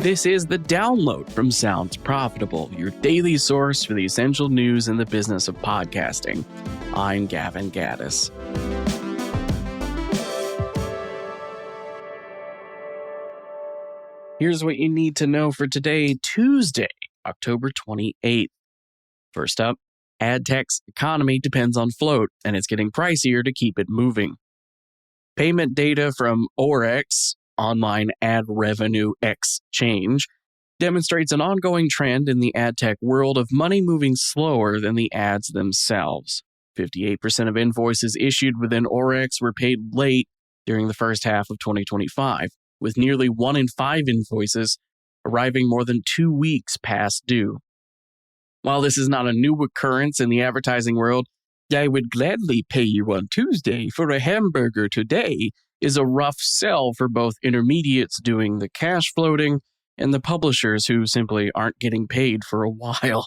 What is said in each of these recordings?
This is The Download from Sounds Profitable, your daily source for the essential news in the business of podcasting. I'm Gavin Gaddis. Here's what you need to know for today, Tuesday, October 28th. First up, ad tech's economy depends on float, and it's getting pricier to keep it moving. Payment data from Orex, Online Ad Revenue Exchange, demonstrates an ongoing trend in the ad tech world of money moving slower than the ads themselves. 58% of invoices issued within Orex were paid late during the first half of 2025, with nearly 1 in 5 invoices arriving more than 2 weeks past due. While this is not a new occurrence in the advertising world, "I would gladly pay you on Tuesday for a hamburger today" is a rough sell for both intermediates doing the cash floating and the publishers who simply aren't getting paid for a while.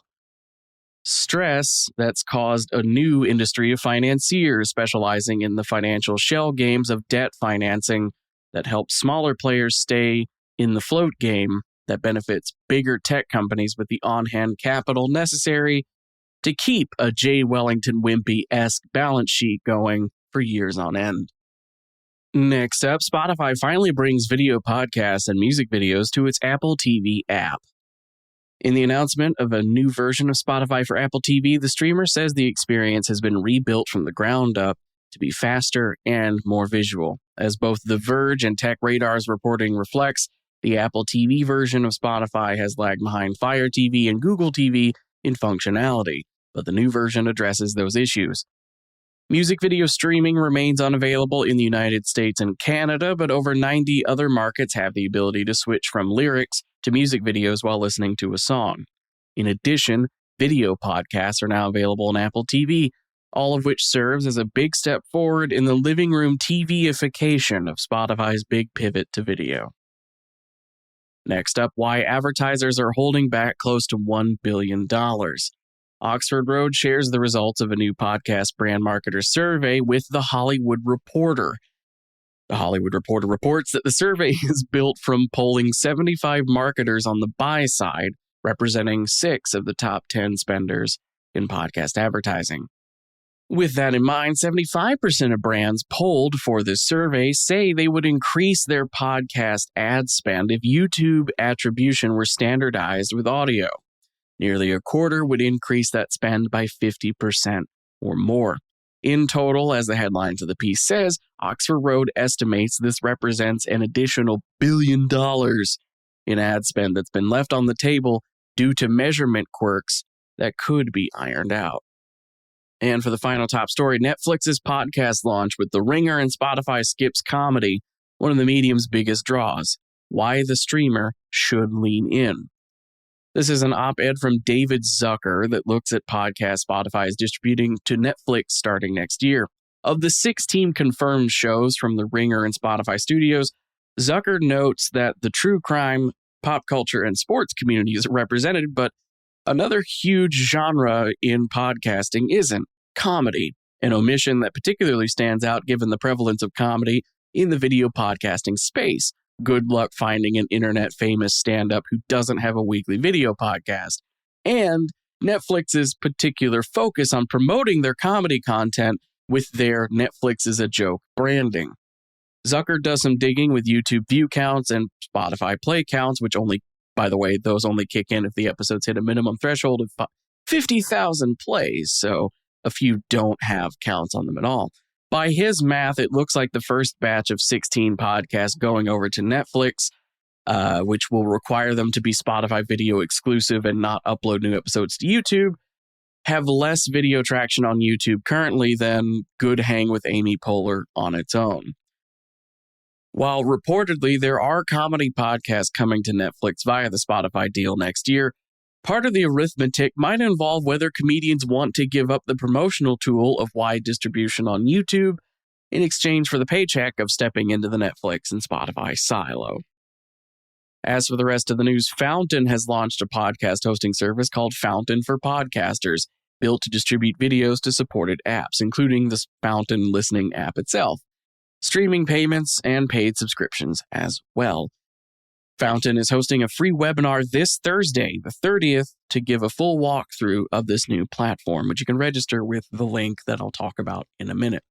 Stress that's caused a new industry of financiers specializing in the financial shell games of debt financing that help smaller players stay in the float game that benefits bigger tech companies with the on-hand capital necessary to keep a Jay Wellington Wimpy-esque balance sheet going for years on end. Next up, Spotify finally brings video podcasts and music videos to its Apple TV app. In the announcement of a new version of Spotify for Apple TV, the streamer says the experience has been rebuilt from the ground up to be faster and more visual. As both The Verge and Tech Radar's reporting reflects, the Apple TV version of Spotify has lagged behind Fire TV and Google TV in functionality, but the new version addresses those issues. Music video streaming remains unavailable in the United States and Canada, but over 90 other markets have the ability to switch from lyrics to music videos while listening to a song. In addition, video podcasts are now available on Apple TV, all of which serves as a big step forward in the living room TV-ification of Spotify's big pivot to video. Next up, why advertisers are holding back close to $1 billion. Oxford Road shares the results of a new podcast brand marketer survey with The Hollywood Reporter. The Hollywood Reporter reports that the survey is built from polling 75 marketers on the buy side, representing 6 of the top 10 spenders in podcast advertising. With that in mind, 75% of brands polled for this survey say they would increase their podcast ad spend if YouTube attribution were standardized with audio. Nearly a quarter would increase that spend by 50% or more. In total, as the headline to the piece says, Oxford Road estimates this represents an additional $1 billion in ad spend that's been left on the table due to measurement quirks that could be ironed out. And for the final top story, Netflix's podcast launch with The Ringer and Spotify skips comedy, one of the medium's biggest draws. Why the streamer should lean in. This is an op-ed from David Zucker that looks at podcasts Spotify is distributing to Netflix starting next year. Of the 16 confirmed shows from The Ringer and Spotify studios, Zucker notes that the true crime, pop culture, and sports communities are represented, but another huge genre in podcasting isn't comedy, an omission that particularly stands out given the prevalence of comedy in the video podcasting space. Good luck finding an internet-famous stand-up who doesn't have a weekly video podcast. And Netflix's particular focus on promoting their comedy content with their Netflix is a joke branding. Zucker does some digging with YouTube view counts and Spotify play counts, which only, by the way, those only kick in if the episodes hit a minimum threshold of 50,000 plays, so a few don't have counts on them at all. By his math, it looks like the first batch of 16 podcasts going over to Netflix, which will require them to be Spotify video exclusive and not upload new episodes to YouTube, have less video traction on YouTube currently than Good Hang with Amy Poehler on its own. While reportedly there are comedy podcasts coming to Netflix via the Spotify deal next year, part of the arithmetic might involve whether comedians want to give up the promotional tool of wide distribution on YouTube in exchange for the paycheck of stepping into the Netflix and Spotify silo. As for the rest of the news, Fountain has launched a podcast hosting service called Fountain for Podcasters, built to distribute videos to supported apps, including the Fountain listening app itself, streaming payments, and paid subscriptions as well. Fountain is hosting a free webinar this Thursday, the 30th, to give a full walkthrough of this new platform, which you can register with the link that I'll talk about in a minute.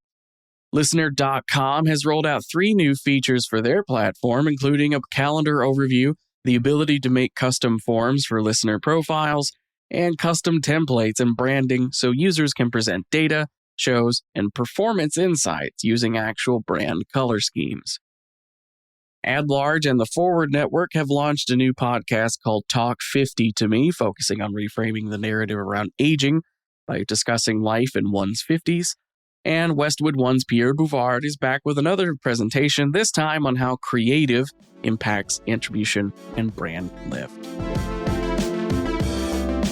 Listener.com has rolled out 3 new features for their platform, including a calendar overview, the ability to make custom forms for listener profiles, and custom templates and branding so users can present data, shows, and performance insights using actual brand color schemes. AdLarge and the Forward Network have launched a new podcast called Talk 50 to Me, focusing on reframing the narrative around aging by discussing life in one's 50s. And Westwood One's Pierre Bouvard is back with another presentation, this time on how creative impacts attribution and brand lift.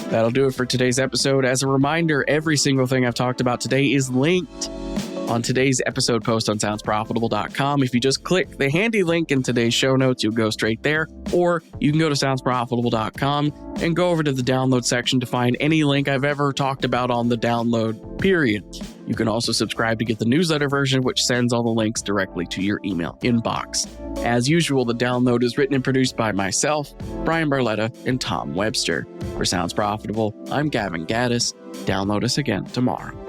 That'll do it for today's episode. As a reminder, every single thing I've talked about today is linked on today's episode post on soundsprofitable.com. If you just click the handy link in today's show notes, you'll go straight there. Or you can go to soundsprofitable.com and go over to the download section to find any link I've ever talked about on the download period. You can also subscribe to get the newsletter version, which sends all the links directly to your email inbox. As usual, the download is written and produced by myself, Brian Barletta, and Tom Webster. For Sounds Profitable, I'm Gavin Gaddis. Download us again tomorrow.